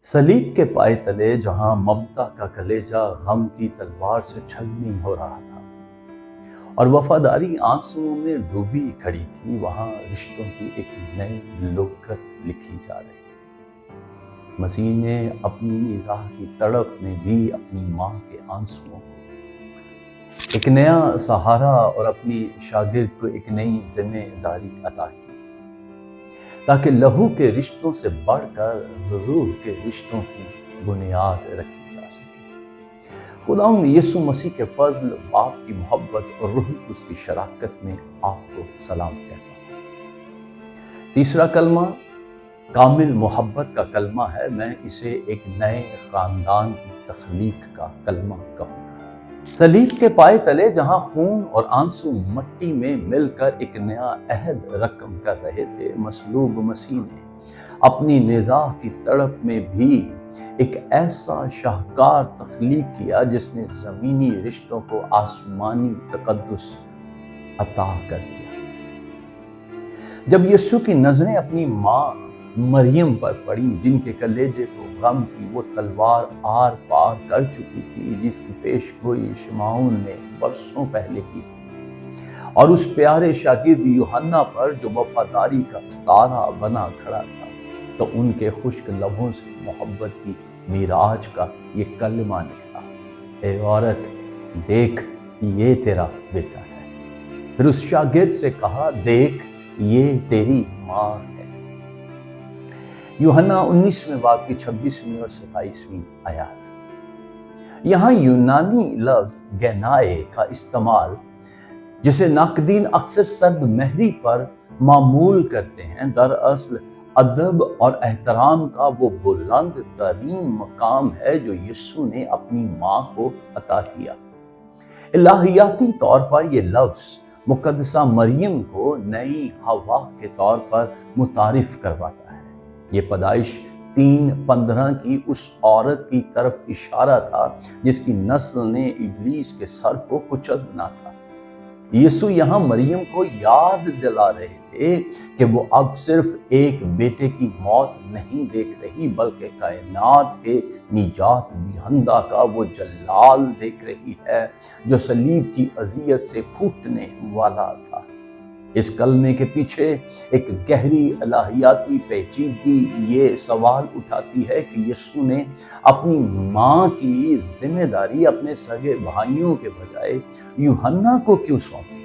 सलीब के पाए तले जहां ममता का कलेजा गम की तलवार से छलनी हो रहा था और वफादारी आंसुओं में डूबी खड़ी थी, वहां रिश्तों की एक नई लुगत लिखी जा रही थी। मसीह ने अपनी निगाह की तड़प में भी अपनी माँ के आंसुओं को एक नया सहारा और अपनी शागिर्द को एक नई जिम्मेदारी अता की, ताकि लहू के रिश्तों से बढ़कर रूह के रिश्तों की बुनियाद रखी जा सके। खुदावंद यीशु मसीह के फजल, बाप की मोहब्बत और रूह उसकी शराकत में आपको सलाम कहता हूं। तीसरा कलमा कामिल मोहब्बत का कलमा है। मैं इसे एक नए खानदान की तख्लीक का कलमा कहूँगा। सलीब के पाए तले जहां खून और आंसू मट्टी में मिलकर एक नया अहद रकम कर रहे थे, मसलूब मसीह ने अपनी निजाह की तड़प में भी एक ऐसा शाहकार तख्लीक किया जिसने जमीनी रिश्तों को आसमानी तकद्दुस अता कर दिया। जब यीशु की नजरें अपनी माँ मरियम पर पड़ी, जिनके कलेजे को गम की वो तलवार आर पार कर चुकी थी, जिसकी पेशगोई शिमाउन ने बरसों पहले की थी, और उस प्यारे शागिर्द यूहन्ना पर जो वफादारी का तारा बना खड़ा था, तो उनके खुश्क लबों से मोहब्बत की मिराज का ये कलमा निकला, ए औरत देख ये तेरा बेटा है। फिर उस शागिर्द से कहा, देख ये तेरी माँ है। यूहन्ना 19वें बाब की 26वीं और 27वीं आयत। यहाँ यूनानी लफ्ज गैनाए का इस्तेमाल, जिसे नाकदीन अक्सर सर्द महरी पर मामूल करते हैं, दरअसल अदब और एहतराम का वो बुलंद तरीन मकाम है जो यीशु ने अपनी माँ को अता किया। इलाहियाती तौर पर यह लफ्ज मुकद्दसा मरियम को नई हवा के तौर पर मुतारिफ करवाता है। ये पैदाइश 3:15 की उस औरत की तरफ इशारा था जिसकी नस्ल ने इब्लीस के सर को कुचलना था। यीशु यहाँ मरियम को याद दिला रहे थे कि वो अब सिर्फ एक बेटे की मौत नहीं देख रही, बल्कि कायनात के निजात दहिंदा का वो जलाल देख रही है जो सलीब की अजियत से फूटने वाला था। इस कलमे के पीछे एक गहरी इलाहियाती पेचीदगी ये सवाल उठाती है कि यीशु ने अपनी माँ की जिम्मेदारी अपने सगे भाइयों के बजाय यूहन्ना को क्यों सौंपी।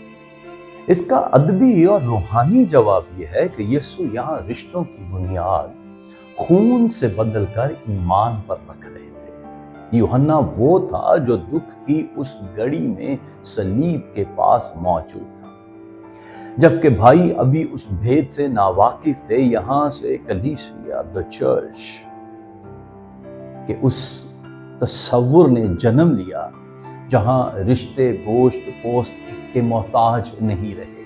इसका अदबी और रूहानी जवाब यह है कि यीशु यहाँ रिश्तों की बुनियाद खून से बदलकर ईमान पर रख रहे थे। यूहन्ना वो था जो दुख की उस घड़ी में सलीब के पास मौजूद था, जबकि भाई अभी उस भेद से नावाकिफ थे। यहां से कलीसिया, द चर्च के उस तस्वुर ने जन्म लिया जहां रिश्ते गोश्त पोस्त इसके मोहताज नहीं रहे,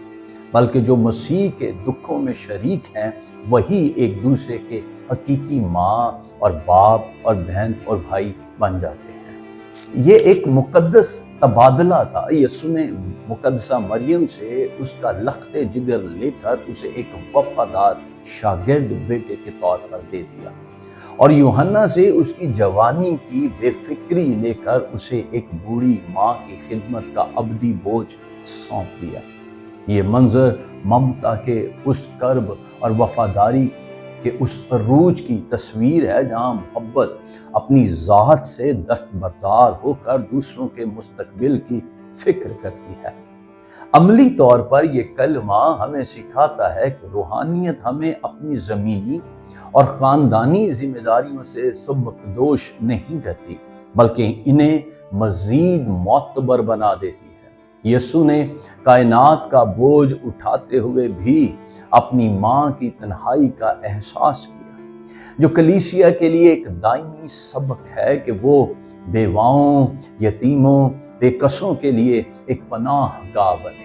बल्कि जो मसीह के दुखों में शरीक हैं वही एक दूसरे के हकीकी माँ और बाप और बहन और भाई बन जाते हैं। ये एक मुकद्दस तबादला था। यीशु ने मुकद्दसा मरियम से उसका लख्ते जिगर लेकर उसे एक वफादार शागिर्द बेटे के तौर पर दे दिया, और यूहन्ना से उसकी जवानी की बेफिक्री लेकर उसे एक बूढ़ी माँ की खिदमत का अबदी बोझ सौंप दिया। ये मंजर ममता के उस कर्ब और वफादारी कि उस अरूज की तस्वीर है जहां मोहब्बत अपनी ज़ात से दस्तबरदार होकर दूसरों के मुस्तकबिल की फिक्र करती है। अमली तौर पर यह कलमा हमें सिखाता है कि रूहानियत हमें अपनी ज़मीनी और ख़ानदानी जिम्मेदारियों से सुबकदोश नहीं करती, बल्कि इन्हें मज़ीद मोतबर बना देती है। यीशु ने कायनात का बोझ उठाते हुए भी अपनी माँ की तन्हाई का एहसास किया, जो कलीसिया के लिए एक दायमी सबक है कि वो बेवाओं, यतीमों, बेकसों के लिए एक पनाहगाह बने।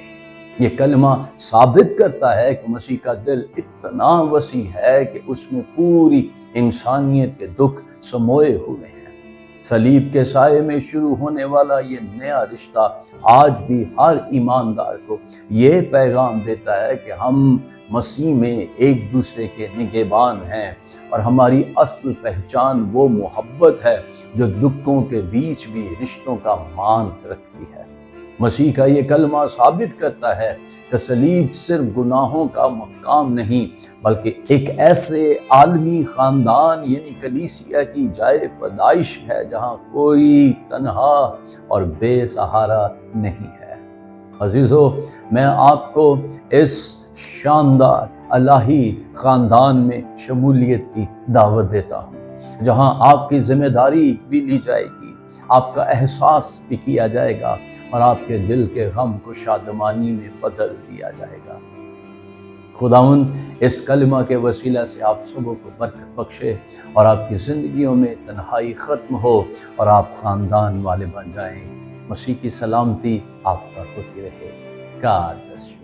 ये कलमा साबित करता है कि मसीह का दिल इतना वसी है कि उसमें पूरी इंसानियत के दुख समोए हुए हैं। صلیب کے سائے میں شروع ہونے والا یہ نیا رشتہ آج بھی ہر ایماندار کو یہ پیغام دیتا ہے کہ ہم مسیح میں ایک دوسرے کے نگہبان ہیں، اور ہماری اصل پہچان وہ محبت ہے جو دکھوں کے بیچ بھی رشتوں کا مان رکھتی ہے۔ مسیح کا یہ کلمہ ثابت کرتا ہے کہ صلیب صرف گناہوں کا مقام نہیں، بلکہ ایک ایسے عالمی خاندان یعنی کلیسیا کی جائے پیدائش ہے جہاں کوئی تنہا اور بے سہارا نہیں ہے۔ عزیزو، میں آپ کو اس شاندار الہی خاندان میں شمولیت کی دعوت دیتا ہوں، جہاں آپ کی ذمہ داری بھی لی جائے گی، آپ کا احساس بھی کیا جائے گا، اور آپ کے دل کے غم کو شادمانی میں بدل دیا جائے گا۔ خداوند اس کلمہ کے وسیلہ سے آپ سبوں کو برکت بخشے، اور آپ کی زندگیوں میں تنہائی ختم ہو اور آپ خاندان والے بن جائیں۔ مسیح کی سلامتی آپ پر ہوتی رہے۔ God bless you.